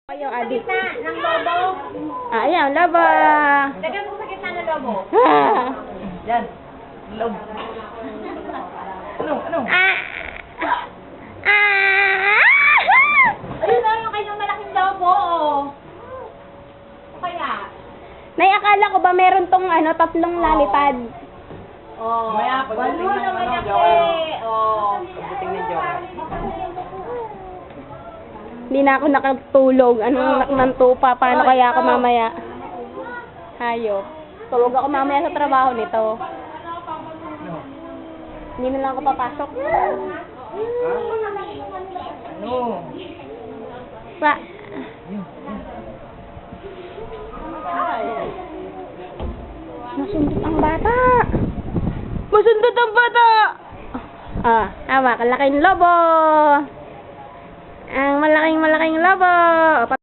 Kayo, Adi. Sa gitna ng lobo. Ayan, laba. Lagyan mo sa gitna ng lobo. Yan. Lob. Ano? Ah! Ah! Ayun na yung kanyang malaking lobo, oh. Kaya? Nay, akala ko ba meron tong tatlong lalipad? Oh. Mamaya, pagdating Balon ng naman ano, yan, Joker. oh. Pagdating ng Joker. Hindi na ako nakatulog. Anong ng tupa? Paano kaya ako mamaya? Hayop. Tulog ako mamaya sa trabaho nito. Ano? Hindi na lang ako papasok. Ano? Pa. Masundot ang bata. Masundot ang bata. Ah, tama. Kalaking lobo. Ang malaking lobo.